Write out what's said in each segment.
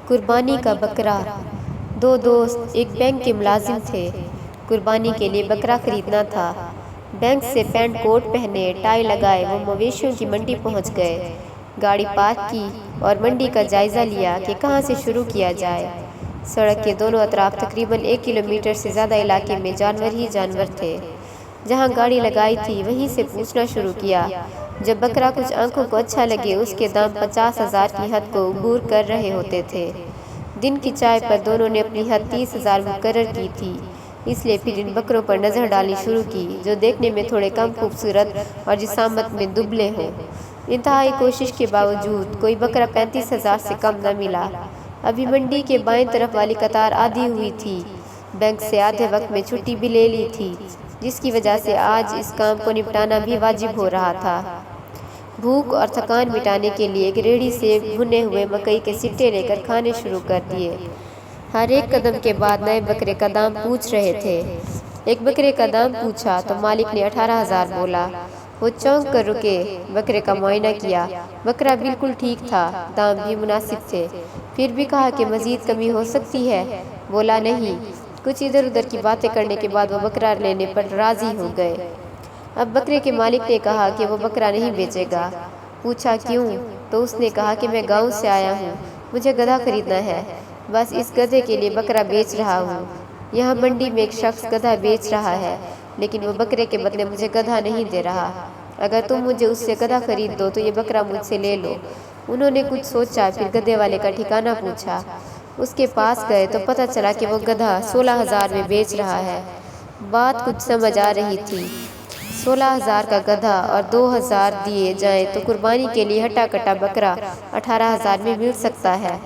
قربانی کا بکرا۔ دو دوست ایک بینک کے ملازم تھے۔ قربانی کے لیے بکرا خریدنا تھا۔ بینک سے پینٹ کوٹ پہنے، ٹائی لگائے وہ مویشیوں کی منڈی پہنچ گئے۔ گاڑی پارک کی اور منڈی کا جائزہ لیا کہ کہاں سے شروع کیا جائے۔ سڑک کے دونوں اطراف تقریباً 1 کلومیٹر سے زیادہ علاقے میں جانور ہی جانور تھے۔ جہاں گاڑی لگائی تھی وہیں سے پوچھنا شروع کیا۔ جب بکرا کچھ آنکھوں کو اچھا لگے اس کے دام 50,000 کی حد کو عبور کر رہے ہوتے تھے۔ دن کی چائے پر دونوں نے اپنی حد 30,000 مقرر کی تھی، اس لیے پھر ان بکروں پر نظر ڈالنی شروع کی جو دیکھنے میں تھوڑے کم خوبصورت اور جسامت میں دبلے ہوں۔ انتہائی کوشش کے باوجود کوئی بکرا 35,000 سے کم نہ ملا۔ ابھی منڈی کے بائیں طرف والی قطار آدھی ہوئی تھی۔ بینک سے آدھے وقت میں چھٹی بھی لے لی تھی، جس کی وجہ سے آج اس کام کو نپٹانا بھی واجب ہو رہا تھا۔ بھوک اور تھکان مٹانے کے لیے ایک ریڑھی سے بھنے ہوئے مکئی کے سٹے لے کر کھانے شروع کر دیے۔ ہر ایک قدم کے بعد نئے بکرے کا دام پوچھ رہے تھے۔ ایک بکرے کا دام پوچھا تو مالک نے 18,000 بولا۔ وہ چونک کر رکے، بکرے کا معائنہ کیا۔ بکرا بالکل ٹھیک تھا، دام بھی مناسب تھے۔ پھر بھی کہا کہ مزید کمی ہو سکتی ہے؟ بولا نہیں۔ کچھ ادھر ادھر کی باتیں کرنے کے بعد وہ بکرا لینے پر راضی ہو گئے۔ اب بکرے کے مالک نے کہا کہ وہ بکرا نہیں بیچے گا۔ پوچھا کیوں؟ تو اس نے کہا کہ میں گاؤں سے آیا ہوں، مجھے گدھا خریدنا ہے، بس اس گدھے کے لیے بکرا بیچ رہا ہوں۔ یہاں منڈی میں ایک شخص گدھا بیچ رہا ہے، لیکن وہ بکرے کے بدلے مجھے گدھا نہیں دے رہا۔ اگر تم مجھے اس سے گدھا خرید دو تو یہ بکرا مجھ سے لے لو۔ انہوں نے کچھ سوچا، پھر گدھے والے کا ٹھکانہ پوچھا۔ اس کے پاس گئے تو پتہ چلا کہ وہ گدھا 16,000 میں بیچ رہا ہے۔ بات کچھ سمجھ آ رہی تھی۔ 16,000 کا گدھا اور 2,000 دیے جائیں تو قربانی کے لیے ہٹا کٹا بکرا 18,000 میں مل سکتا ہے۔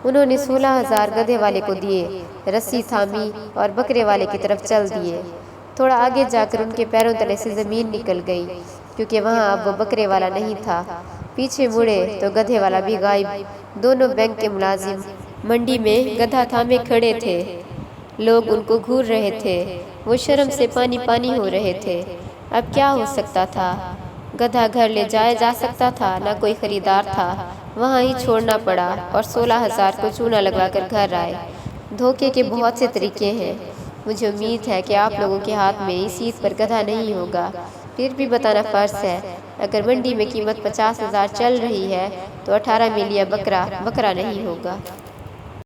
انہوں نے 16,000 گدھے والے کو دیے، رسی تھامی اور بکرے والے کی طرف چل دیے۔ تھوڑا آگے جا کر ان کے پیروں تلے سے زمین نکل گئی، کیونکہ وہاں اب وہ بکرے والا نہیں تھا۔ پیچھے مڑے تو گدھے والا بھی غائب۔ دونوں بینک کے ملازم منڈی میں گدھا تھامے کھڑے تھے۔ لوگ ان کو گھور رہے تھے، وہ شرم سے پانی پانی ہو رہے تھے۔ اب کیا ہو سکتا تھا؟ گدھا گھر لے جایا جا سکتا تھا، نہ کوئی خریدار تھا، وہاں ہی چھوڑنا پڑا اور 16,000 کو چونا لگوا کر گھر آئے۔ دھوکے کے بہت سے طریقے ہیں۔ مجھے امید ہے کہ آپ لوگوں کے ہاتھ میں اس عید پر گدھا نہیں ہوگا۔ پھر بھی بتانا فرض ہے، اگر منڈی میں قیمت 50,000 چل رہی ہے تو 18 میں لیا بکرا بکرا نہیں ہوگا۔